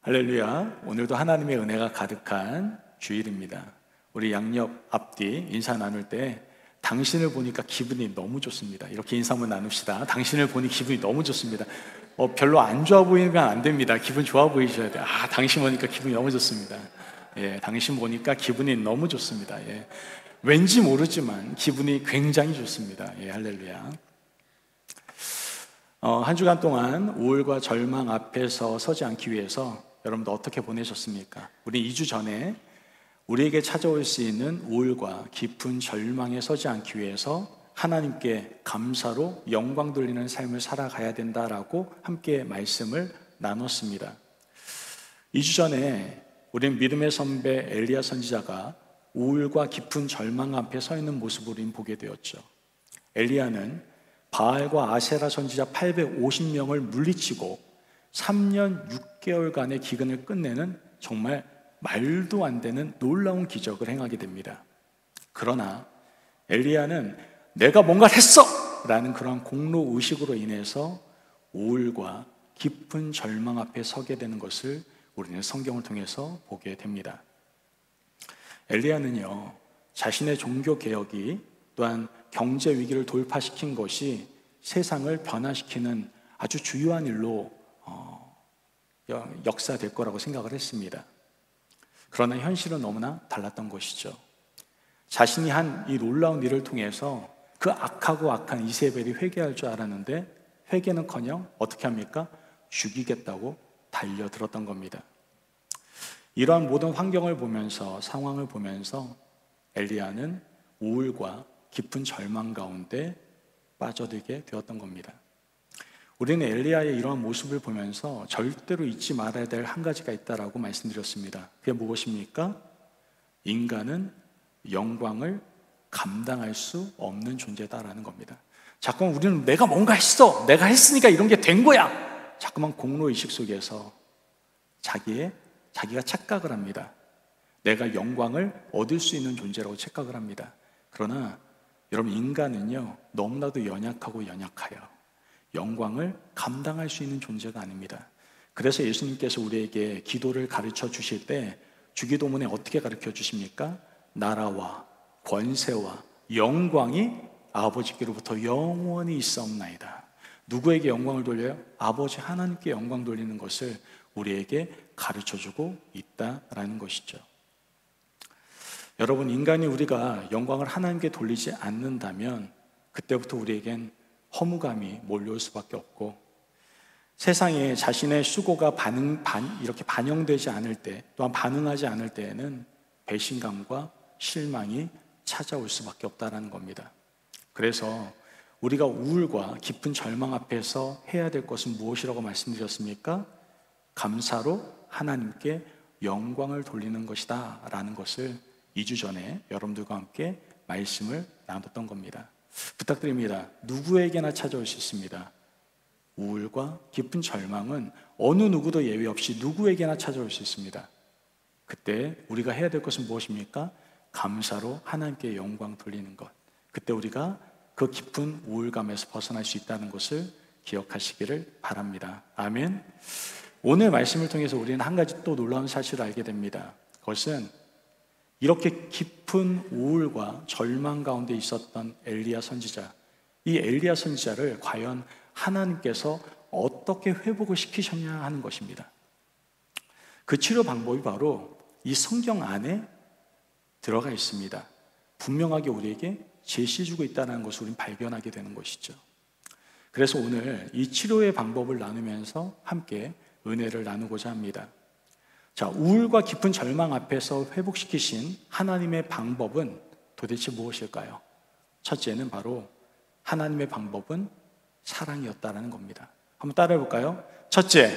할렐루야. 오늘도 하나님의 은혜가 가득한 주일입니다. 우리 양옆 앞뒤 인사 나눌 때 당신을 보니까 기분이 너무 좋습니다. 이렇게 인사 한번 나눕시다. 당신을 보니 기분이 너무 좋습니다. 별로 안 좋아 보이면 안 됩니다. 기분 좋아 보이셔야 돼요. 당신 보니까 기분이 너무 좋습니다. 당신 보니까 기분이 너무 좋습니다. 왠지 모르지만 기분이 굉장히 좋습니다. 할렐루야. 한 주간 동안 우울과 절망 앞에서 서지 않기 위해서 여러분들 어떻게 보내셨습니까? 우리 2주 전에 우리에게 찾아올 수 있는 우울과 깊은 절망에 서지 않기 위해서 하나님께 감사로 영광 돌리는 삶을 살아가야 된다라고 함께 말씀을 나눴습니다. 2주 전에 우리는 믿음의 선배 엘리야 선지자가 우울과 깊은 절망 앞에 서 있는 모습을 우리는 보게 되었죠. 엘리야는 바알과 아세라 선지자 850명을 물리치고 3년 6개월간의 기근을 끝내는 정말 말도 안 되는 놀라운 기적을 행하게 됩니다. 그러나 엘리야는 내가 뭔가를 했어! 라는 그런 공로의식으로 인해서 우울과 깊은 절망 앞에 서게 되는 것을 우리는 성경을 통해서 보게 됩니다. 엘리야는요, 자신의 종교개혁이 또한 경제 위기를 돌파시킨 것이 세상을 변화시키는 아주 주요한 일로 역사될 거라고 생각을 했습니다. 그러나 현실은 너무나 달랐던 것이죠. 자신이 한 이 놀라운 일을 통해서 그 악하고 악한 이세벨이 회개할 줄 알았는데 회개는커녕 어떻게 합니까? 죽이겠다고 달려들었던 겁니다. 이러한 모든 환경을 보면서, 상황을 보면서 엘리야는 우울과 깊은 절망 가운데 빠져들게 되었던 겁니다. 우리는 엘리야의 이러한 모습을 보면서 절대로 잊지 말아야 될 한 가지가 있다라고 말씀드렸습니다. 그게 무엇입니까? 인간은 영광을 감당할 수 없는 존재다라는 겁니다. 자꾸만 우리는 내가 뭔가 했어, 내가 했으니까 이런 게 된 거야, 자꾸만 공로의식 속에서 자기가 착각을 합니다. 내가 영광을 얻을 수 있는 존재라고 착각을 합니다. 그러나 여러분, 인간은요 너무나도 연약하고 연약하여 영광을 감당할 수 있는 존재가 아닙니다. 그래서 예수님께서 우리에게 기도를 가르쳐 주실 때 주기도문에 어떻게 가르쳐 주십니까? 나라와 권세와 영광이 아버지께로부터 영원히 있사옵나이다. 누구에게 영광을 돌려요? 아버지 하나님께 영광 돌리는 것을 우리에게 가르쳐주고 있다라는 것이죠. 여러분, 인간이 우리가 영광을 하나님께 돌리지 않는다면 그때부터 우리에겐 허무감이 몰려올 수밖에 없고, 세상에 자신의 수고가 이렇게 반영되지 않을 때, 또한 반응하지 않을 때에는 배신감과 실망이 찾아올 수밖에 없다는 겁니다. 그래서 우리가 우울과 깊은 절망 앞에서 해야 될 것은 무엇이라고 말씀드렸습니까? 감사로 하나님께 영광을 돌리는 것이다 라는 것을 2주 전에 여러분들과 함께 말씀을 나눴던 겁니다. 부탁드립니다. 누구에게나 찾아올 수 있습니다. 우울과 깊은 절망은 어느 누구도 예외 없이 누구에게나 찾아올 수 있습니다. 그때 우리가 해야 될 것은 무엇입니까? 감사로 하나님께 영광 돌리는 것. 그때 우리가 그 깊은 우울감에서 벗어날 수 있다는 것을 기억하시기를 바랍니다. 아멘. 오늘 말씀을 통해서 우리는 한 가지 또 놀라운 사실을 알게 됩니다. 그것은 이렇게 깊은 우울과 절망 가운데 있었던 엘리야 선지자, 이 엘리야 선지자를 과연 하나님께서 어떻게 회복을 시키셨냐 하는 것입니다. 그 치료 방법이 바로 이 성경 안에 들어가 있습니다. 분명하게 우리에게 제시해주고 있다는 것을 우리는 발견하게 되는 것이죠. 그래서 오늘 이 치료의 방법을 나누면서 함께 은혜를 나누고자 합니다. 자, 우울과 깊은 절망 앞에서 회복시키신 하나님의 방법은 도대체 무엇일까요? 첫째는 바로 하나님의 방법은 사랑이었다는 겁니다. 한번 따라해 볼까요? 첫째,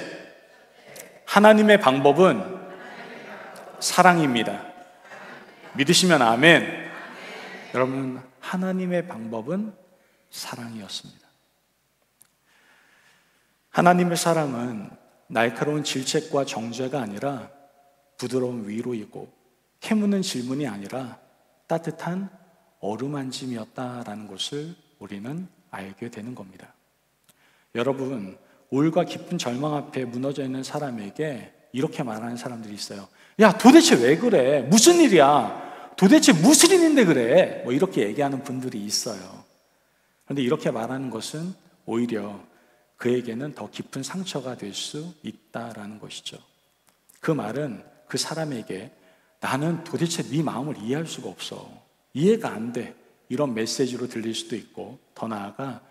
하나님의 방법은 사랑입니다. 믿으시면 아멘. 여러분, 하나님의 방법은 사랑이었습니다. 하나님의 사랑은 날카로운 질책과 정죄가 아니라 부드러운 위로이고, 캐묻는 질문이 아니라 따뜻한 어루만짐이었다라는 것을 우리는 알게 되는 겁니다. 여러분, 우울과 깊은 절망 앞에 무너져 있는 사람에게 이렇게 말하는 사람들이 있어요. 야, 도대체 왜 그래? 무슨 일이야? 도대체 무슨 일인데 그래? 뭐 이렇게 얘기하는 분들이 있어요. 그런데 이렇게 말하는 것은 오히려 그에게는 더 깊은 상처가 될 수 있다라는 것이죠. 그 말은 그 사람에게 나는 도대체 네 마음을 이해할 수가 없어. 이해가 안 돼. 이런 메시지로 들릴 수도 있고, 더 나아가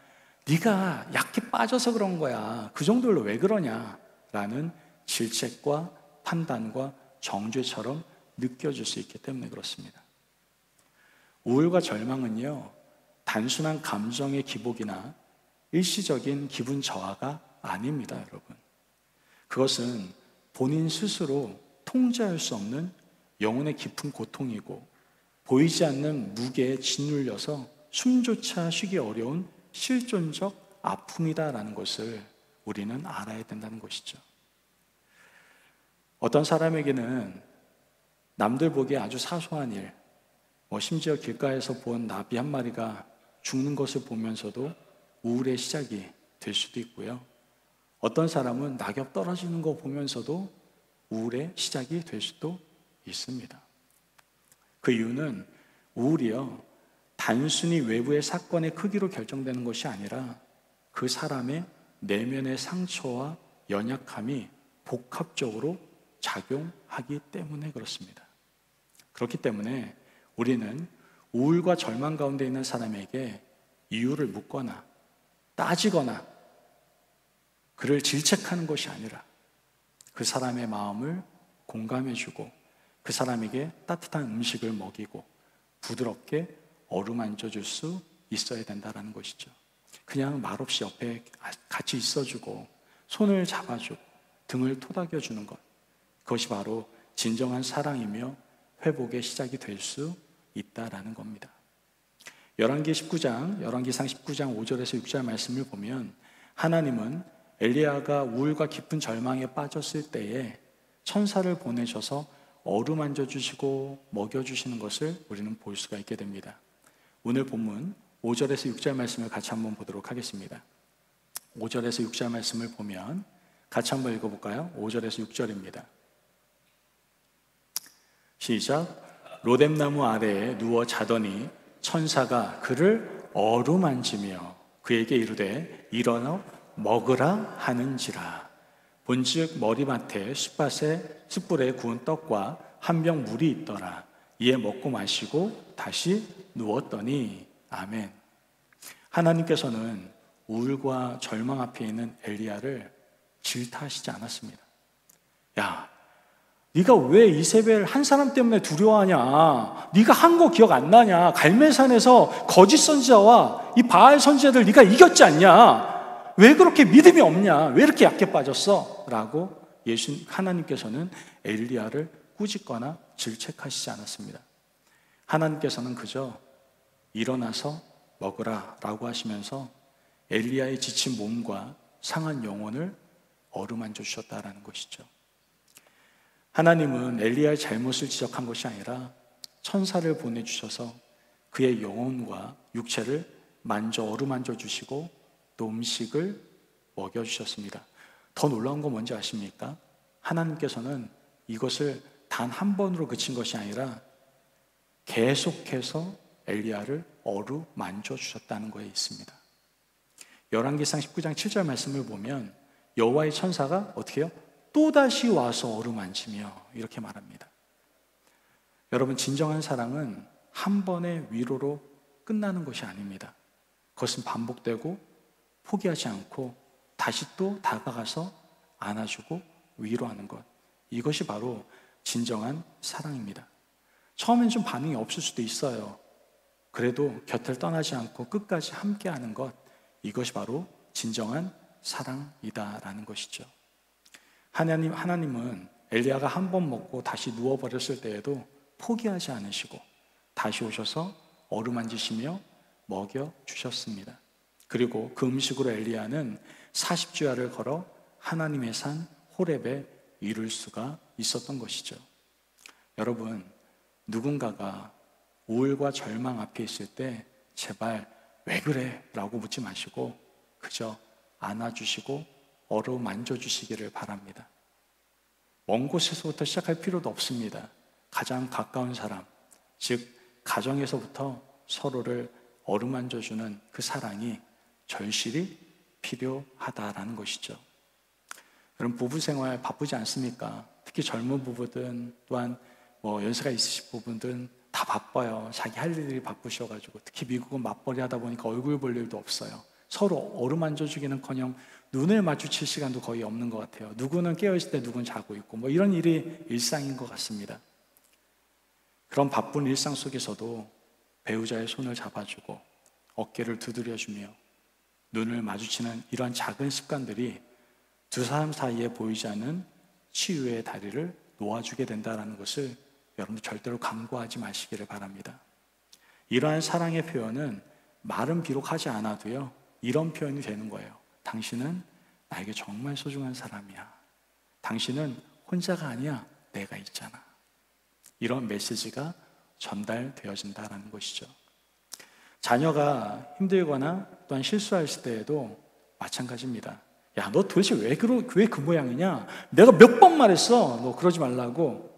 네가 약해 빠져서 그런 거야. 그 정도로 왜 그러냐? 라는 질책과 판단과 정죄처럼 느껴질 수 있기 때문에 그렇습니다. 우울과 절망은요, 단순한 감정의 기복이나 일시적인 기분 저하가 아닙니다, 여러분. 그것은 본인 스스로 통제할 수 없는 영혼의 깊은 고통이고, 보이지 않는 무게에 짓눌려서 숨조차 쉬기 어려운 실존적 아픔이다라는 것을 우리는 알아야 된다는 것이죠. 어떤 사람에게는 남들 보기에 아주 사소한 일, 심지어 길가에서 본 나비 한 마리가 죽는 것을 보면서도 우울의 시작이 될 수도 있고요. 어떤 사람은 낙엽 떨어지는 거 보면서도 우울의 시작이 될 수도 있습니다. 그 이유는 우울이요, 단순히 외부의 사건의 크기로 결정되는 것이 아니라 그 사람의 내면의 상처와 연약함이 복합적으로 작용하기 때문에 그렇습니다. 그렇기 때문에 우리는 우울과 절망 가운데 있는 사람에게 이유를 묻거나 따지거나 그를 질책하는 것이 아니라 그 사람의 마음을 공감해주고 그 사람에게 따뜻한 음식을 먹이고 부드럽게 어루만져 줄 수 있어야 된다는 것이죠. 그냥 말없이 옆에 같이 있어주고 손을 잡아주고 등을 토닥여주는 것, 그것이 바로 진정한 사랑이며 회복의 시작이 될 수 있다라는 겁니다. 열왕기상 19장 5절에서 6절 말씀을 보면 하나님은 엘리야가 우울과 깊은 절망에 빠졌을 때에 천사를 보내셔서 어루만져 주시고 먹여주시는 것을 우리는 볼 수가 있게 됩니다. 오늘 본문 5절에서 6절 말씀을 같이 한번 보도록 하겠습니다. 5절에서 6절 말씀을 보면 같이 한번 읽어볼까요? 5절에서 6절입니다. 시작. 로뎀나무 아래에 누워 자더니 천사가 그를 어루만지며 그에게 이르되 일어나 먹으라 하는지라. 본즉 머리맡에 숯불에 구운 떡과 한 병 물이 있더라. 이에 먹고 마시고 다시 누웠더니. 아멘. 하나님께서는 우울과 절망 앞에 있는 엘리야를 질타하시지 않았습니다. 야, 네가 왜 이세벨 한 사람 때문에 두려워하냐? 네가 한 거 기억 안 나냐? 갈멜산에서 거짓 선지자와 이 바알 선지자들 네가 이겼지 않냐? 왜 그렇게 믿음이 없냐? 왜 이렇게 약해 빠졌어? 라고 하나님께서는 엘리야를 꾸짖거나 질책하시지 않았습니다. 하나님께서는 그저 일어나서 먹으라 라고 하시면서 엘리야의 지친 몸과 상한 영혼을 어루만져 주셨다라는 것이죠. 하나님은 엘리야의 잘못을 지적한 것이 아니라 천사를 보내주셔서 그의 영혼과 육체를 어루만져 주시고 또 음식을 먹여주셨습니다. 더 놀라운 건 뭔지 아십니까? 하나님께서는 이것을 단 한 번으로 그친 것이 아니라 계속해서 엘리야를 어루만져 주셨다는 거에 있습니다. 열왕기상 19장 7절 말씀을 보면 여호와의 천사가 어떻게 해요? 또다시 와서 어루만지며 이렇게 말합니다. 여러분, 진정한 사랑은 한 번의 위로로 끝나는 것이 아닙니다. 그것은 반복되고 포기하지 않고 다시 또 다가가서 안아주고 위로하는 것, 이것이 바로 진정한 사랑입니다. 처음엔 좀 반응이 없을 수도 있어요. 그래도 곁을 떠나지 않고 끝까지 함께하는 것, 이것이 바로 진정한 사랑이다라는 것이죠. 하나님은 엘리야가 한 번 먹고 다시 누워버렸을 때에도 포기하지 않으시고 다시 오셔서 어루만지시며 먹여주셨습니다. 그리고 그 음식으로 엘리야는 40주야를 걸어 하나님의 산 호렙에 이룰 수가 있었던 것이죠. 여러분, 누군가가 우울과 절망 앞에 있을 때 제발 왜 그래? 라고 묻지 마시고 그저 안아주시고 어루만져 주시기를 바랍니다. 먼 곳에서부터 시작할 필요도 없습니다. 가장 가까운 사람, 즉 가정에서부터 서로를 어루만져주는 그 사랑이 절실히 필요하다라는 것이죠. 여러분, 부부 생활 바쁘지 않습니까? 특히 젊은 부부든 또한 연세가 있으신 부분들은 다 바빠요. 자기 할 일이 바쁘셔가지고. 특히 미국은 맞벌이 하다 보니까 얼굴 볼 일도 없어요. 서로 어루만져주기는커녕 눈을 마주칠 시간도 거의 없는 것 같아요. 누구는 깨어있을 때 누구는 자고 있고 이런 일이 일상인 것 같습니다. 그런 바쁜 일상 속에서도 배우자의 손을 잡아주고 어깨를 두드려주며 눈을 마주치는 이러한 작은 습관들이 두 사람 사이에 보이지 않는 치유의 다리를 놓아주게 된다는 것을 여러분들 절대로 간과하지 마시기를 바랍니다. 이러한 사랑의 표현은 말은 비록 하지 않아도요, 이런 표현이 되는 거예요. 당신은 나에게 정말 소중한 사람이야. 당신은 혼자가 아니야. 내가 있잖아. 이런 메시지가 전달되어진다는 것이죠. 자녀가 힘들거나 또한 실수했을 때에도 마찬가지입니다. 야, 너 도대체 왜 그 모양이냐? 내가 몇 번 말했어. 너 그러지 말라고.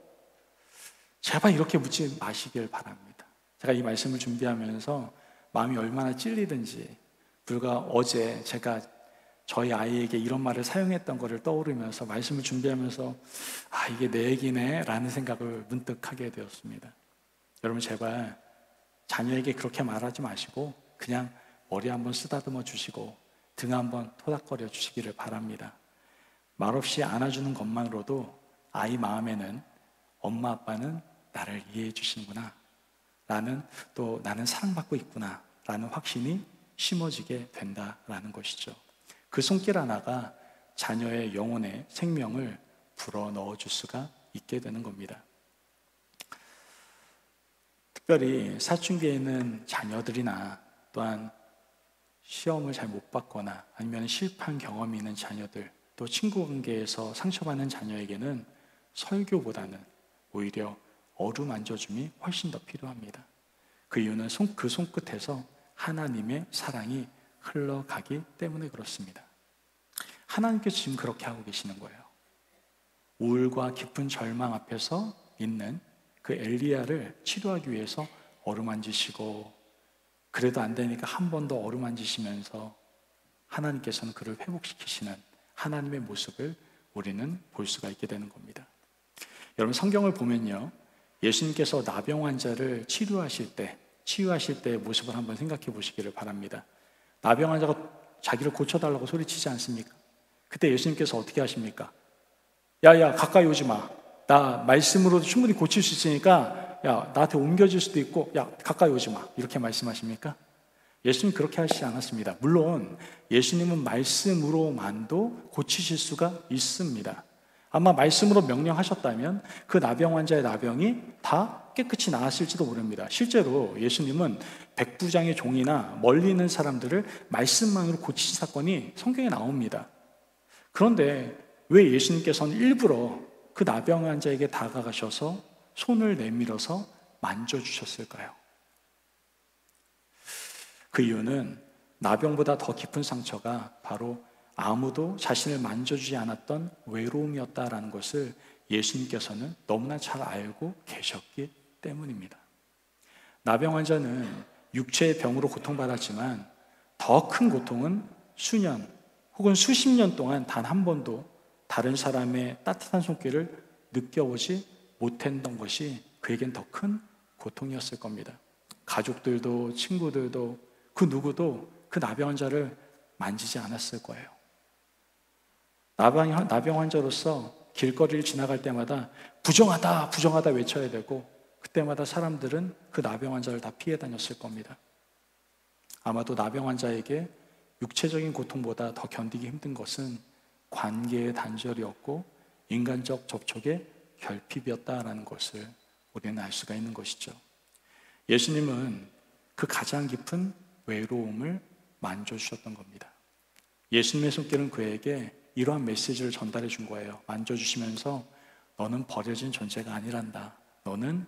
제발 이렇게 묻지 마시길 바랍니다. 제가 이 말씀을 준비하면서 마음이 얼마나 찔리든지, 불과 어제 제가 저희 아이에게 이런 말을 사용했던 것을 떠오르면서 말씀을 준비하면서 이게 내 얘기네 라는 생각을 문득 하게 되었습니다. 여러분, 제발 자녀에게 그렇게 말하지 마시고 그냥 머리 한번 쓰다듬어 주시고 등 한번 토닥거려 주시기를 바랍니다. 말없이 안아주는 것만으로도 아이 마음에는 엄마 아빠는 나를 이해해 주시는구나, 또 나는 사랑받고 있구나 라는 확신이 심어지게 된다라는 것이죠. 그 손길 하나가 자녀의 영혼의 생명을 불어넣어 줄 수가 있게 되는 겁니다. 특별히 사춘기에 있는 자녀들이나 또한 시험을 잘 못 봤거나 아니면 실패한 경험이 있는 자녀들, 또 친구 관계에서 상처받는 자녀에게는 설교보다는 오히려 어루만져줌이 훨씬 더 필요합니다. 그 이유는 그 손끝에서 하나님의 사랑이 흘러가기 때문에 그렇습니다. 하나님께서 지금 그렇게 하고 계시는 거예요. 우울과 깊은 절망 앞에서 있는 그 엘리야를 치료하기 위해서 어루만지시고, 그래도 안 되니까 한 번 더 어루만지시면서 하나님께서는 그를 회복시키시는 하나님의 모습을 우리는 볼 수가 있게 되는 겁니다. 여러분, 성경을 보면요, 예수님께서 나병 환자를 치유하실 때의 모습을 한번 생각해 보시기를 바랍니다. 나병 환자가 자기를 고쳐달라고 소리치지 않습니까? 그때 예수님께서 어떻게 하십니까? 야, 가까이 오지 마. 나 말씀으로도 충분히 고칠 수 있으니까 야, 나한테 옮겨질 수도 있고, 야, 가까이 오지 마. 이렇게 말씀하십니까? 예수님 그렇게 하시지 않았습니다. 물론 예수님은 말씀으로만도 고치실 수가 있습니다. 아마 말씀으로 명령하셨다면 그 나병 환자의 나병이 다 깨끗이 나았을지도 모릅니다. 실제로 예수님은 백부장의 종이나 멀리 있는 사람들을 말씀만으로 고치신 사건이 성경에 나옵니다. 그런데 왜 예수님께서는 일부러 그 나병 환자에게 다가가셔서 손을 내밀어서 만져주셨을까요? 그 이유는 나병보다 더 깊은 상처가 바로 아무도 자신을 만져주지 않았던 외로움이었다라는 것을 예수님께서는 너무나 잘 알고 계셨기 때문입니다. 나병 환자는 육체의 병으로 고통받았지만 더 큰 고통은 수년 혹은 수십 년 동안 단 한 번도 다른 사람의 따뜻한 손길을 느껴보지 못했던 것이 그에겐 더 큰 고통이었을 겁니다. 가족들도 친구들도 그 누구도 그 나병 환자를 만지지 않았을 거예요. 나병 환자로서 길거리를 지나갈 때마다 부정하다, 부정하다 외쳐야 되고, 그때마다 사람들은 그 나병 환자를 다 피해 다녔을 겁니다. 아마도 나병 환자에게 육체적인 고통보다 더 견디기 힘든 것은 관계의 단절이었고 인간적 접촉의 결핍이었다라는 것을 우리는 알 수가 있는 것이죠. 예수님은 그 가장 깊은 외로움을 만져주셨던 겁니다. 예수님의 손길은 그에게 이러한 메시지를 전달해 준 거예요. 만져주시면서 너는 버려진 존재가 아니란다. 너는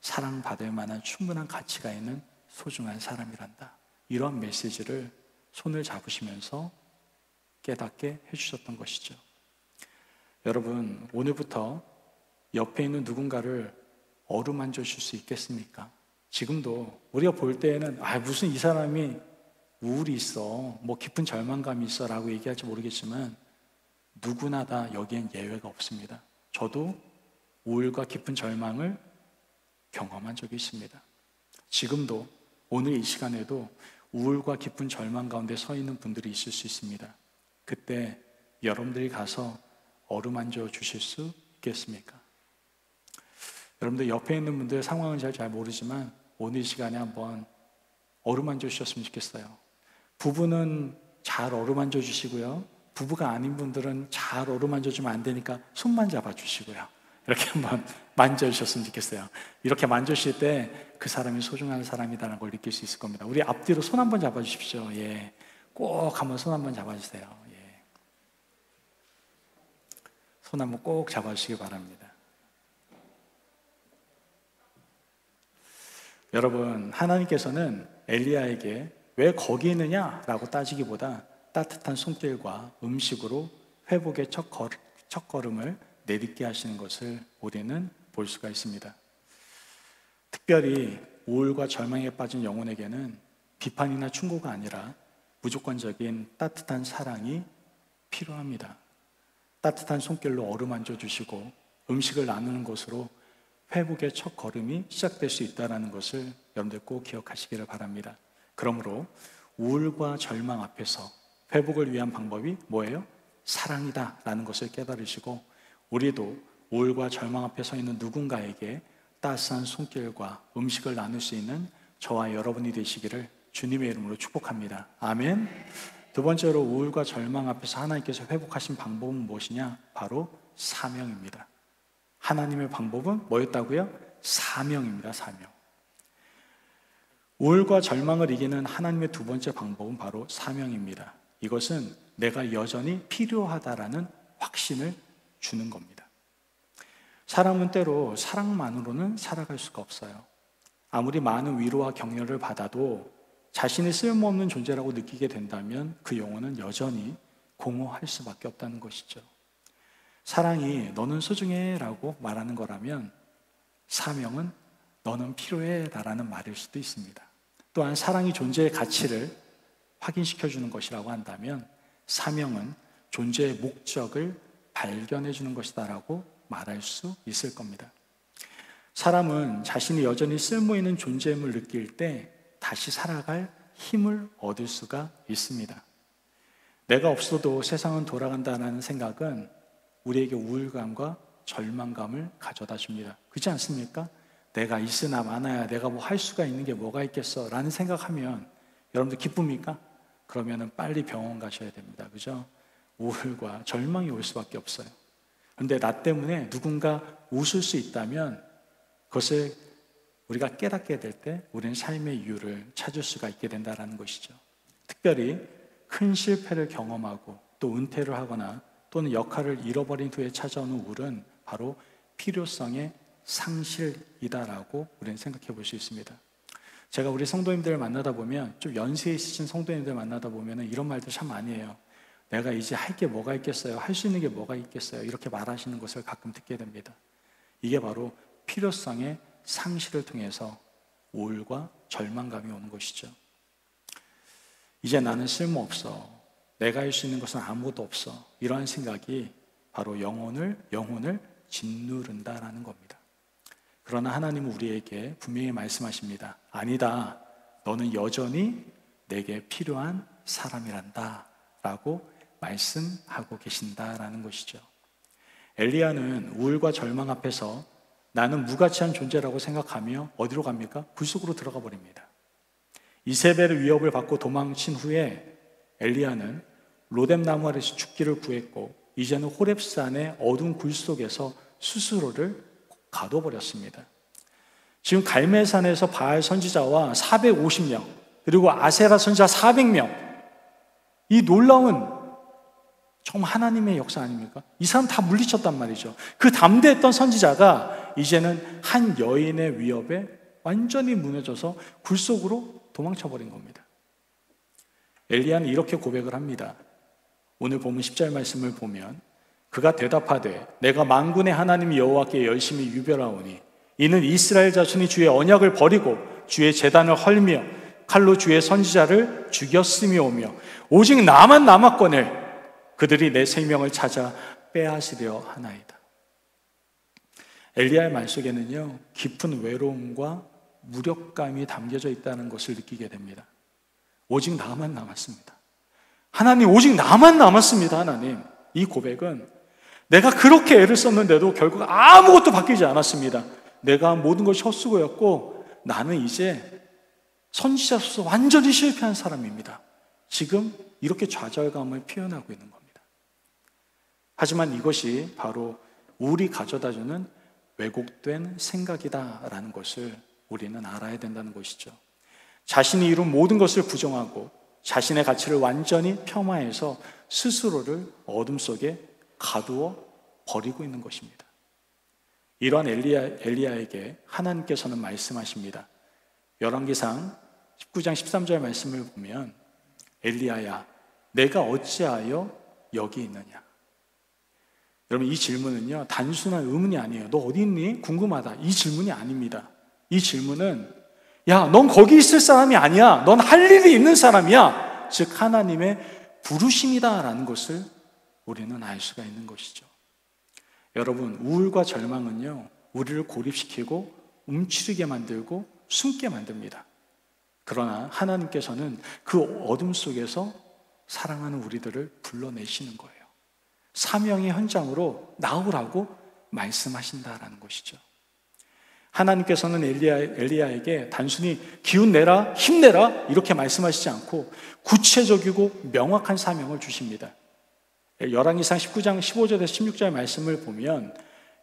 사랑받을 만한 충분한 가치가 있는 소중한 사람이란다. 이러한 메시지를 손을 잡으시면서 깨닫게 해주셨던 것이죠. 여러분, 오늘부터 옆에 있는 누군가를 어루만져 줄 수 있겠습니까? 지금도 우리가 볼 때에는 무슨 이 사람이 우울이 있어, 뭐 깊은 절망감이 있어 라고 얘기할지 모르겠지만 누구나 다 여기엔 예외가 없습니다. 저도 우울과 깊은 절망을 경험한 적이 있습니다. 지금도 오늘 이 시간에도 우울과 깊은 절망 가운데 서 있는 분들이 있을 수 있습니다. 그때 여러분들이 가서 어루만져 주실 수 있겠습니까? 여러분들 옆에 있는 분들 상황은 잘 모르지만 오늘 이 시간에 한번 어루만져 주셨으면 좋겠어요. 부부는 잘 어루만져 주시고요. 부부가 아닌 분들은 잘 어루만져 주면 안 되니까 손만 잡아 주시고요. 이렇게 한번 만져주셨으면 좋겠어요. 이렇게 만져주실 때 그 사람이 소중한 사람이라는 걸 느낄 수 있을 겁니다. 우리 앞뒤로 손 한번 잡아주십시오. 예, 꼭 한번 손 한번 잡아주세요. 예. 손 한번 꼭 잡아주시기 바랍니다. 여러분, 하나님께서는 엘리야에게 왜 거기 있느냐라고 따지기보다 따뜻한 손길과 음식으로 회복의 첫걸음을 내딛게 하시는 것을 우리는 볼 수가 있습니다. 특별히 우울과 절망에 빠진 영혼에게는 비판이나 충고가 아니라 무조건적인 따뜻한 사랑이 필요합니다. 따뜻한 손길로 어루만져 주시고 음식을 나누는 것으로 회복의 첫 걸음이 시작될 수 있다는 것을 여러분들 꼭 기억하시기를 바랍니다. 그러므로 우울과 절망 앞에서 회복을 위한 방법이 뭐예요? 사랑이다 라는 것을 깨달으시고 우리도 우울과 절망 앞에 서 있는 누군가에게 따스한 손길과 음식을 나눌 수 있는 저와 여러분이 되시기를 주님의 이름으로 축복합니다. 아멘. 두 번째로 우울과 절망 앞에서 하나님께서 회복하신 방법은 무엇이냐? 바로 사명입니다. 하나님의 방법은 뭐였다고요? 사명입니다. 사명. 우울과 절망을 이기는 하나님의 두 번째 방법은 바로 사명입니다. 이것은 내가 여전히 필요하다라는 확신을 주는 겁니다. 사람은 때로 사랑만으로는 살아갈 수가 없어요. 아무리 많은 위로와 격려를 받아도 자신이 쓸모없는 존재라고 느끼게 된다면 그 영혼은 여전히 공허할 수밖에 없다는 것이죠. 사랑이 너는 소중해 라고 말하는 거라면 사명은 너는 필요해 라는 말일 수도 있습니다. 또한 사랑이 존재의 가치를 확인시켜주는 것이라고 한다면 사명은 존재의 목적을 발견해 주는 것이다 라고 말할 수 있을 겁니다. 사람은 자신이 여전히 쓸모있는 존재임을 느낄 때 다시 살아갈 힘을 얻을 수가 있습니다. 내가 없어도 세상은 돌아간다는 생각은 우리에게 우울감과 절망감을 가져다 줍니다. 그렇지 않습니까? 내가 있으나 마나야 내가 뭐 할 수가 있는 게 뭐가 있겠어 라는 생각하면 여러분들 기쁩니까? 그러면 빨리 병원 가셔야 됩니다. 그죠? 우울과 절망이 올 수밖에 없어요. 그런데 나 때문에 누군가 웃을 수 있다면 그것을 우리가 깨닫게 될 때 우리는 삶의 이유를 찾을 수가 있게 된다는 것이죠. 특별히 큰 실패를 경험하고 또 은퇴를 하거나 또는 역할을 잃어버린 후에 찾아오는 우울은 바로 필요성의 상실이다라고 우리는 생각해 볼 수 있습니다. 제가 우리 성도님들을 만나다 보면 좀 연세 있으신 성도님들 만나다 보면 이런 말들 참 많이 해요. 내가 이제 할 게 뭐가 있겠어요? 할 수 있는 게 뭐가 있겠어요? 이렇게 말하시는 것을 가끔 듣게 됩니다. 이게 바로 필요성의 상실을 통해서 우울과 절망감이 오는 것이죠. 이제 나는 쓸모없어. 내가 할 수 있는 것은 아무것도 없어. 이러한 생각이 바로 영혼을 짓누른다라는 겁니다. 그러나 하나님은 우리에게 분명히 말씀하십니다. 아니다. 너는 여전히 내게 필요한 사람이란다 라고 말씀하고 계신다라는 것이죠. 엘리야는 우울과 절망 앞에서 나는 무가치한 존재라고 생각하며 어디로 갑니까? 굴 속으로 들어가 버립니다. 이세벨의 위협을 받고 도망친 후에 엘리야는 로뎀나무 아래서 죽기를 구했고 이제는 호렙산의 어두운 굴 속에서 스스로를 가둬버렸습니다. 지금 갈멜산에서 바알 선지자와 450명 그리고 아세라 선지자 400명 이 놀라운 정말 하나님의 역사 아닙니까? 이 사람 다 물리쳤단 말이죠. 그 담대했던 선지자가 이제는 한 여인의 위협에 완전히 무너져서 굴 속으로 도망쳐버린 겁니다. 엘리야는 이렇게 고백을 합니다. 오늘 보면 10절 말씀을 보면 그가 대답하되 내가 만군의 하나님 여호와께 열심히 유별하오니 이는 이스라엘 자손이 주의 언약을 버리고 주의 제단을 헐며 칼로 주의 선지자를 죽였음이오며 오직 나만 남았거늘 그들이 내 생명을 찾아 빼앗으려 하나이다. 엘리야의 말 속에는요, 깊은 외로움과 무력감이 담겨져 있다는 것을 느끼게 됩니다. 오직 나만 남았습니다. 하나님, 오직 나만 남았습니다. 하나님, 이 고백은 내가 그렇게 애를 썼는데도 결국 아무것도 바뀌지 않았습니다. 내가 모든 것이 헛수고였고 나는 이제 선지자로서 완전히 실패한 사람입니다. 지금 이렇게 좌절감을 표현하고 있는 겁니다. 하지만 이것이 바로 우리 가져다주는 왜곡된 생각이다라는 것을 우리는 알아야 된다는 것이죠. 자신이 이룬 모든 것을 부정하고 자신의 가치를 완전히 폄하해서 스스로를 어둠 속에 가두어 버리고 있는 것입니다. 이러한 엘리야에게 하나님께서는 말씀하십니다. 열왕기상 19장 13절 말씀을 보면 엘리야야, 내가 어찌하여 여기 있느냐? 여러분, 이 질문은요, 단순한 의문이 아니에요. 너 어디 있니? 궁금하다. 이 질문이 아닙니다. 이 질문은 야, 넌 거기 있을 사람이 아니야. 넌 할 일이 있는 사람이야. 즉 하나님의 부르심이다라는 것을 우리는 알 수가 있는 것이죠. 여러분, 우울과 절망은요, 우리를 고립시키고 움츠리게 만들고 숨게 만듭니다. 그러나 하나님께서는 그 어둠 속에서 사랑하는 우리들을 불러내시는 거예요. 사명의 현장으로 나오라고 말씀하신다라는 것이죠. 하나님께서는 엘리야에게 단순히 기운 내라, 힘내라 이렇게 말씀하시지 않고 구체적이고 명확한 사명을 주십니다. 열왕기상 19장 15절에서 16절 말씀을 보면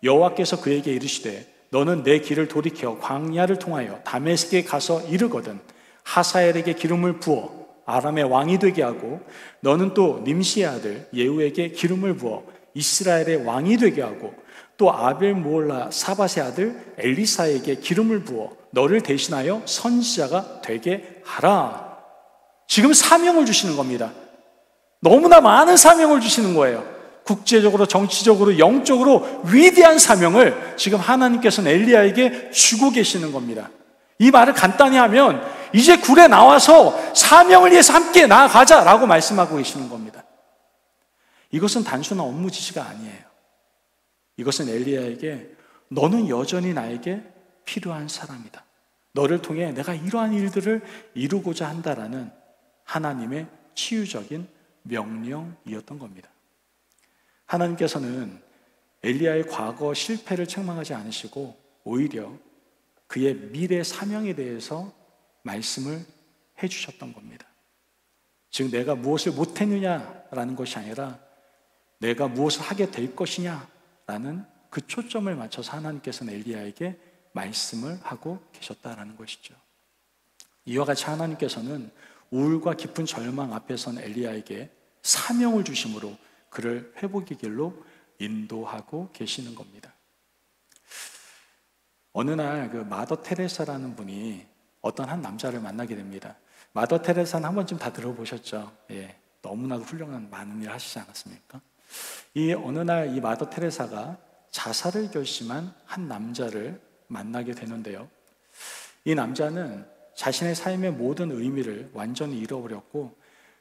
여호와께서 그에게 이르시되 너는 내 길을 돌이켜 광야를 통하여 다메섹에 가서 이르거든 하사엘에게 기름을 부어 아람의 왕이 되게 하고 너는 또 님시의 아들 예후에게 기름을 부어 이스라엘의 왕이 되게 하고 또 아벨 모올라 사밧의 아들 엘리사에게 기름을 부어 너를 대신하여 선지자가 되게 하라. 지금 사명을 주시는 겁니다. 너무나 많은 사명을 주시는 거예요. 국제적으로, 정치적으로, 영적으로 위대한 사명을 지금 하나님께서는 엘리야에게 주고 계시는 겁니다. 이 말을 간단히 하면 이제 굴에 나와서 사명을 위해서 함께 나아가자라고 말씀하고 계시는 겁니다. 이것은 단순한 업무 지시가 아니에요. 이것은 엘리야에게 너는 여전히 나에게 필요한 사람이다. 너를 통해 내가 이러한 일들을 이루고자 한다라는 하나님의 치유적인 명령이었던 겁니다. 하나님께서는 엘리야의 과거 실패를 책망하지 않으시고 오히려 그의 미래 사명에 대해서 말씀을 해주셨던 겁니다. 즉 내가 무엇을 못했느냐라는 것이 아니라 내가 무엇을 하게 될 것이냐라는 그 초점을 맞춰서 하나님께서는 엘리야에게 말씀을 하고 계셨다라는 것이죠. 이와 같이 하나님께서는 우울과 깊은 절망 앞에 선 엘리야에게 사명을 주심으로 그를 회복의 길로 인도하고 계시는 겁니다. 어느 날 그 마더 테레사라는 분이 어떤 한 남자를 만나게 됩니다. 마더 테레사는 한 번쯤 다 들어보셨죠? 예, 너무나도 훌륭한 많은 일을 하시지 않았습니까? 어느 날 이 마더 테레사가 자살을 결심한 한 남자를 만나게 되는데요. 이 남자는 자신의 삶의 모든 의미를 완전히 잃어버렸고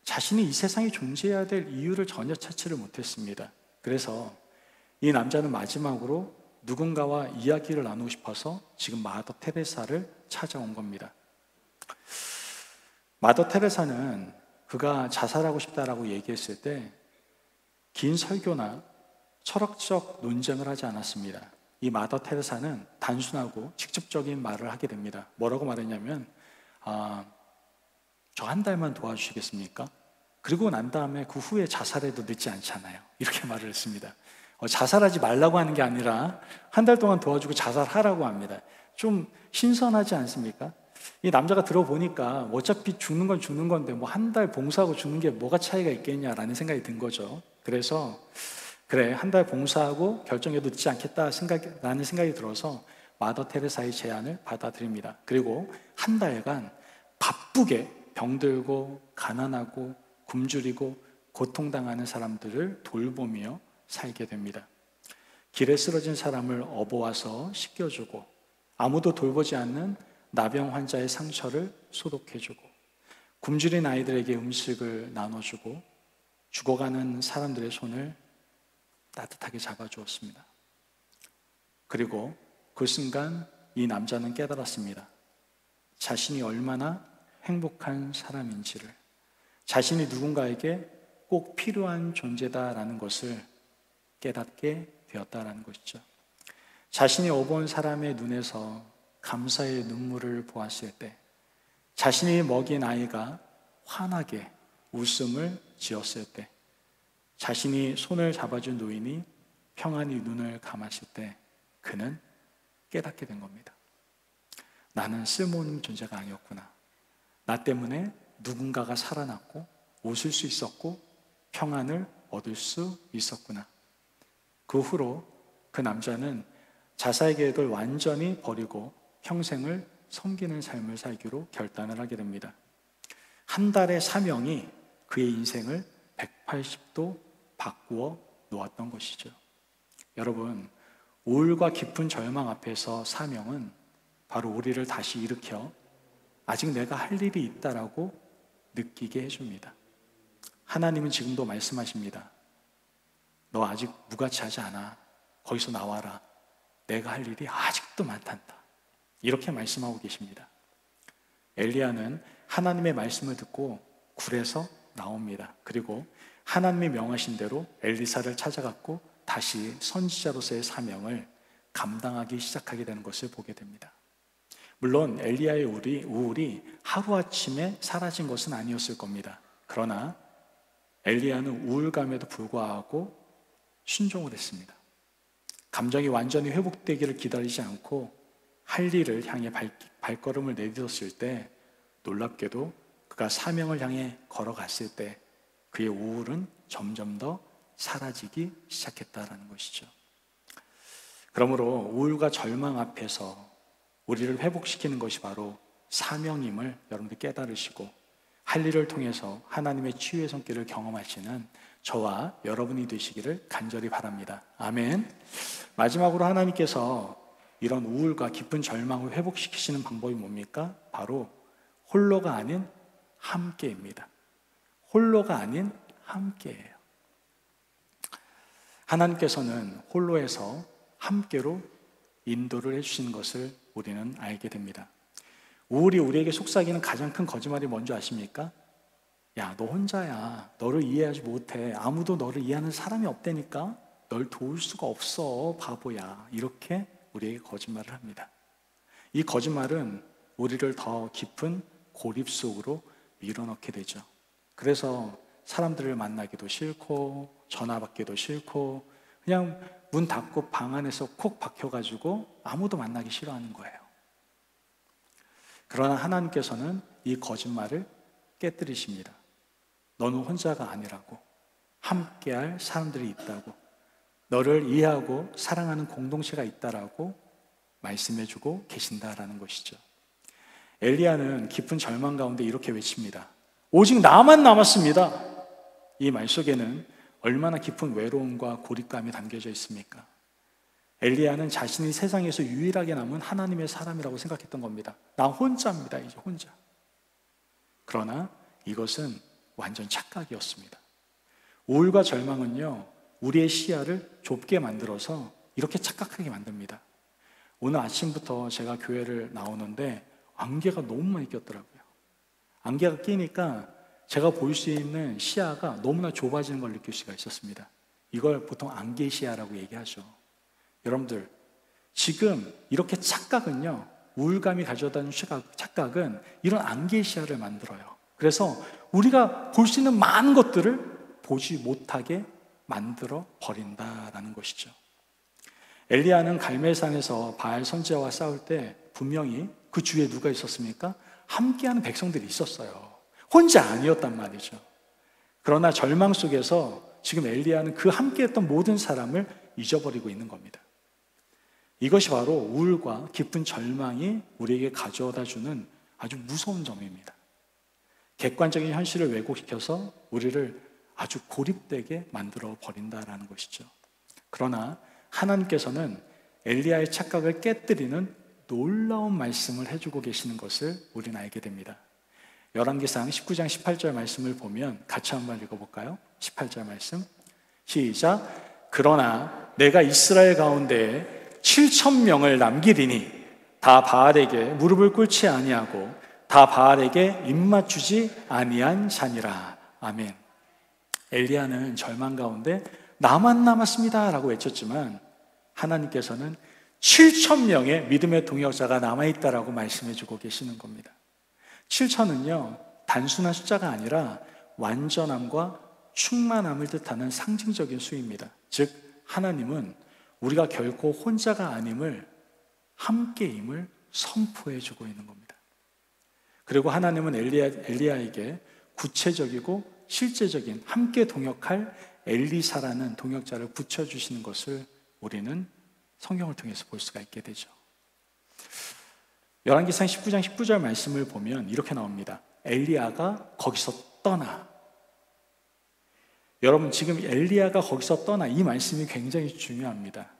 자신이 이 세상에 존재해야 될 이유를 전혀 찾지를 못했습니다. 그래서 이 남자는 마지막으로 누군가와 이야기를 나누고 싶어서 지금 마더 테레사를 찾아온 겁니다. 마더 테레사는 그가 자살하고 싶다라고 얘기했을 때 긴 설교나 철학적 논쟁을 하지 않았습니다. 이 마더 테레사는 단순하고 직접적인 말을 하게 됩니다. 뭐라고 말했냐면 저 한 달만 도와주시겠습니까? 그리고 난 다음에 그 후에 자살해도 늦지 않잖아요. 이렇게 말을 했습니다. 자살하지 말라고 하는 게 아니라 한 달 동안 도와주고 자살하라고 합니다. 좀 신선하지 않습니까? 이 남자가 들어보니까 어차피 죽는 건 죽는 건데 뭐 한 달 봉사하고 죽는 게 뭐가 차이가 있겠냐라는 생각이 든 거죠. 그래서 그래, 한 달 봉사하고 결정해도 늦지 않겠다라는 생각이 들어서 마더 테레사의 제안을 받아들입니다. 그리고 한 달간 바쁘게 병들고 가난하고 굶주리고 고통당하는 사람들을 돌보며 살게 됩니다. 길에 쓰러진 사람을 업어와서 씻겨주고, 아무도 돌보지 않는 나병 환자의 상처를 소독해주고, 굶주린 아이들에게 음식을 나눠주고, 죽어가는 사람들의 손을 따뜻하게 잡아주었습니다. 그리고 그 순간 이 남자는 깨달았습니다. 자신이 얼마나 행복한 사람인지를, 자신이 누군가에게 꼭 필요한 존재다라는 것을 깨닫게 되었다라는 것이죠. 자신이 업어온 사람의 눈에서 감사의 눈물을 보았을 때, 자신이 먹인 아이가 환하게 웃음을 지었을 때, 자신이 손을 잡아준 노인이 평안히 눈을 감았을 때 그는 깨닫게 된 겁니다. 나는 쓸모없는 존재가 아니었구나. 나 때문에 누군가가 살아났고 웃을 수 있었고 평안을 얻을 수 있었구나. 그 후로 그 남자는 자사의 계획을 완전히 버리고 평생을 섬기는 삶을 살기로 결단을 하게 됩니다. 한 달의 사명이 그의 인생을 180도 바꾸어 놓았던 것이죠. 여러분, 우울과 깊은 절망 앞에서 사명은 바로 우리를 다시 일으켜 아직 내가 할 일이 있다라고 느끼게 해줍니다. 하나님은 지금도 말씀하십니다. 너 아직 무가치하지 않아. 거기서 나와라. 내가 할 일이 아직도 많단다. 이렇게 말씀하고 계십니다. 엘리야는 하나님의 말씀을 듣고 굴에서 나옵니다. 그리고 하나님이 명하신 대로 엘리사를 찾아갔고 다시 선지자로서의 사명을 감당하기 시작하게 되는 것을 보게 됩니다. 물론 엘리야의 우울이 하루아침에 사라진 것은 아니었을 겁니다. 그러나 엘리야는 우울감에도 불구하고 순종을 했습니다. 감정이 완전히 회복되기를 기다리지 않고 할 일을 향해 발걸음을 내딛었을 때, 놀랍게도 그가 사명을 향해 걸어갔을 때 그의 우울은 점점 더 사라지기 시작했다라는 것이죠. 그러므로 우울과 절망 앞에서 우리를 회복시키는 것이 바로 사명임을 여러분들 깨달으시고, 할 일을 통해서 하나님의 치유의 손길을 경험하시는 저와 여러분이 되시기를 간절히 바랍니다. 아멘. 마지막으로 하나님께서 이런 우울과 깊은 절망을 회복시키시는 방법이 뭡니까? 바로 홀로가 아닌 함께입니다. 홀로가 아닌 함께예요. 하나님께서는 홀로에서 함께로 인도를 해주시는 것을 우리는 알게 됩니다. 우울이 우리에게 속삭이는 가장 큰 거짓말이 뭔지 아십니까? 야, 너 혼자야. 너를 이해하지 못해. 아무도 너를 이해하는 사람이 없다니까 널 도울 수가 없어, 바보야. 이렇게 우리에게 거짓말을 합니다. 이 거짓말은 우리를 더 깊은 고립 속으로 밀어넣게 되죠. 그래서 사람들을 만나기도 싫고 전화 받기도 싫고 그냥 문 닫고 방 안에서 콕 박혀가지고 아무도 만나기 싫어하는 거예요. 그러나 하나님께서는 이 거짓말을 깨뜨리십니다. 너는 혼자가 아니라고, 함께할 사람들이 있다고, 너를 이해하고 사랑하는 공동체가 있다라고 말씀해주고 계신다라는 것이죠. 엘리야는 깊은 절망 가운데 이렇게 외칩니다. 오직 나만 남았습니다. 이 말 속에는 얼마나 깊은 외로움과 고립감이 담겨져 있습니까? 엘리야는 자신이 세상에서 유일하게 남은 하나님의 사람이라고 생각했던 겁니다. 나 혼자입니다, 이제 혼자. 그러나 이것은 완전 착각이었습니다. 우울과 절망은요, 우리의 시야를 좁게 만들어서 이렇게 착각하게 만듭니다. 오늘 아침부터 제가 교회를 나오는데 안개가 너무 많이 꼈더라고요. 안개가 끼니까 제가 볼 수 있는 시야가 너무나 좁아지는 걸 느낄 수가 있었습니다. 이걸 보통 안개 시야라고 얘기하죠. 여러분들, 지금 이렇게 착각은요, 우울감이 가져다는 착각은 이런 안개 시야를 만들어요. 그래서 우리가 볼 수 있는 많은 것들을 보지 못하게 만들어 버린다라는 것이죠. 엘리야는 갈멜산에서 바알 선지자와 싸울 때 분명히 그 주위에 누가 있었습니까? 함께하는 백성들이 있었어요. 혼자 아니었단 말이죠. 그러나 절망 속에서 지금 엘리야는 그 함께했던 모든 사람을 잊어버리고 있는 겁니다. 이것이 바로 우울과 깊은 절망이 우리에게 가져다 주는 아주 무서운 점입니다. 객관적인 현실을 왜곡시켜서 우리를 아주 고립되게 만들어 버린다라는 것이죠. 그러나 하나님께서는 엘리야의 착각을 깨뜨리는 놀라운 말씀을 해주고 계시는 것을 우리는 알게 됩니다. 열왕기상 19장 18절 말씀을 보면 같이 한번 읽어볼까요? 18절 말씀 시작. 그러나 내가 이스라엘 가운데 7,000명을 남기리니 다 바알에게 무릎을 꿇지 아니하고 다 바알에게 입맞추지 아니한 자니라. 아멘. 엘리야는 절망 가운데 나만 남았습니다 라고 외쳤지만 하나님께서는 7,000명의 믿음의 동역자가 남아있다라고 말씀해주고 계시는 겁니다. 7,000은요 단순한 숫자가 아니라 완전함과 충만함을 뜻하는 상징적인 수입니다. 즉 하나님은 우리가 결코 혼자가 아님을, 함께임을 선포해주고 있는 겁니다. 그리고 하나님은 엘리야에게 구체적이고 실제적인 함께 동역할 엘리사라는 동역자를 붙여주시는 것을 우리는 성경을 통해서 볼 수가 있게 되죠. 열왕기상 19장 19절 말씀을 보면 이렇게 나옵니다. 엘리야가 거기서 떠나. 여러분 지금 엘리야가 거기서 떠나 이 말씀이 굉장히 중요합니다.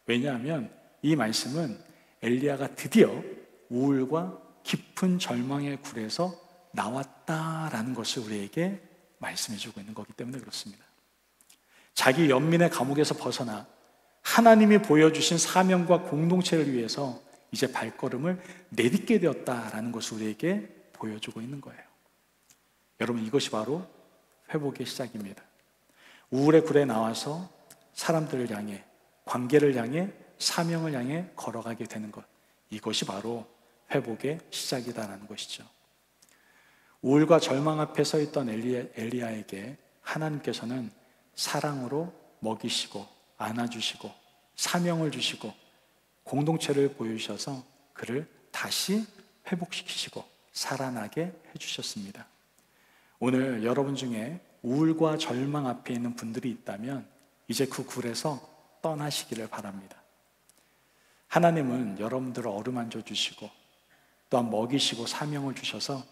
왜냐하면 이 말씀은 엘리야가 드디어 우울과 깊은 절망의 굴에서 나왔다라는 것을 우리에게 말씀해주고 있는 거기 때문에 그렇습니다. 자기 연민의 감옥에서 벗어나 하나님이 보여주신 사명과 공동체를 위해서 이제 발걸음을 내딛게 되었다라는 것을 우리에게 보여주고 있는 거예요. 여러분 이것이 바로 회복의 시작입니다. 우울의 굴에 나와서 사람들을 향해, 관계를 향해, 사명을 향해 걸어가게 되는 것, 이것이 바로 회복의 시작이다라는 것이죠. 우울과 절망 앞에 서 있던 엘리야에게 하나님께서는 사랑으로 먹이시고 안아주시고 사명을 주시고 공동체를 보여주셔서 그를 다시 회복시키시고 살아나게 해주셨습니다. 오늘 여러분 중에 우울과 절망 앞에 있는 분들이 있다면 이제 그 굴에서 떠나시기를 바랍니다. 하나님은 여러분들을 어루만져 주시고 또한 먹이시고 사명을 주셔서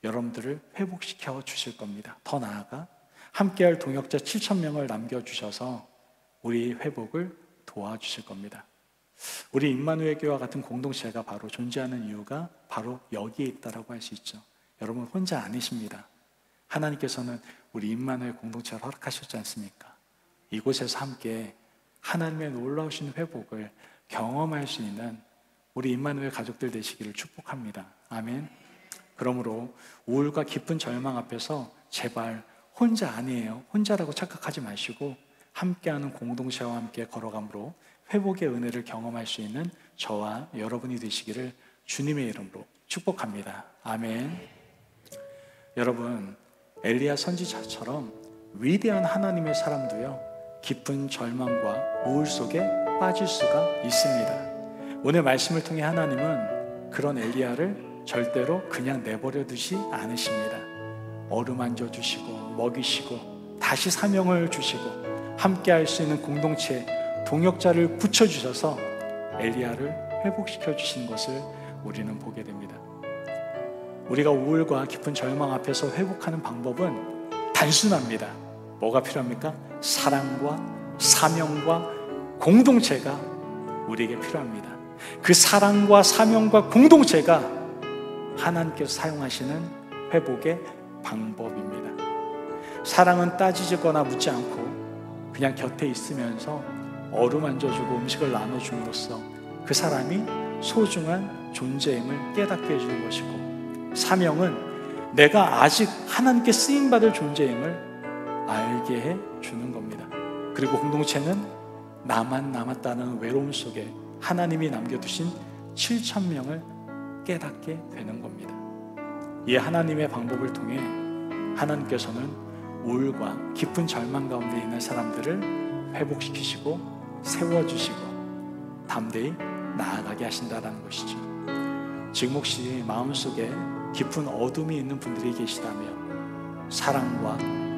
여러분들을 회복시켜 주실 겁니다. 더 나아가 함께할 동역자 7,000명을 남겨주셔서 우리 회복을 도와주실 겁니다. 우리 임마누엘 교회와 같은 공동체가 바로 존재하는 이유가 바로 여기에 있다라고 할 수 있죠. 여러분 혼자 아니십니다. 하나님께서는 우리 임마누엘 공동체를 허락하셨지 않습니까? 이곳에서 함께 하나님의 놀라우신 회복을 경험할 수 있는 우리 임마누엘 가족들 되시기를 축복합니다. 아멘. 그러므로 우울과 깊은 절망 앞에서 제발 혼자 아니에요, 혼자라고 착각하지 마시고 함께하는 공동체와 함께 걸어감으로 회복의 은혜를 경험할 수 있는 저와 여러분이 되시기를 주님의 이름으로 축복합니다. 아멘. 여러분 엘리야 선지자처럼 위대한 하나님의 사람도요 깊은 절망과 우울 속에 빠질 수가 있습니다. 오늘 말씀을 통해 하나님은 그런 엘리야를 절대로 그냥 내버려 두지 않으십니다. 어루만져 주시고 먹이시고 다시 사명을 주시고 함께 할 수 있는 공동체 동역자를 붙여주셔서 엘리야를 회복시켜 주시는 것을 우리는 보게 됩니다. 우리가 우울과 깊은 절망 앞에서 회복하는 방법은 단순합니다. 뭐가 필요합니까? 사랑과 사명과 공동체가 우리에게 필요합니다. 그 사랑과 사명과 공동체가 하나님께서 사용하시는 회복의 방법입니다. 사랑은 따지거나 묻지 않고 그냥 곁에 있으면서 어루만져주고 음식을 나눠줌으로써 그 사람이 소중한 존재임을 깨닫게 해주는 것이고, 사명은 내가 아직 하나님께 쓰임받을 존재임을 알게 해주는 겁니다. 그리고 공동체는 나만 남았다는 외로움 속에 하나님이 남겨두신 7,000명을 깨닫게 되는 겁니다. 이 하나님의 방법을 통해 하나님께서는 우울과 깊은 절망 가운데 있는 사람들을 회복시키시고 세워주시고 담대히 나아가게 하신다는 것이죠. 지금 혹시 마음속에 깊은 어둠이 있는 분들이 계시다면 사랑과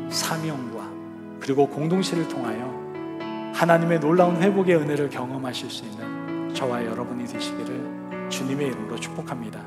사명과 그리고 공동체를 통하여 하나님의 놀라운 회복의 은혜를 경험하실 수 있는 저와 여러분이 되시기를 주님의 이름으로 축복합니다.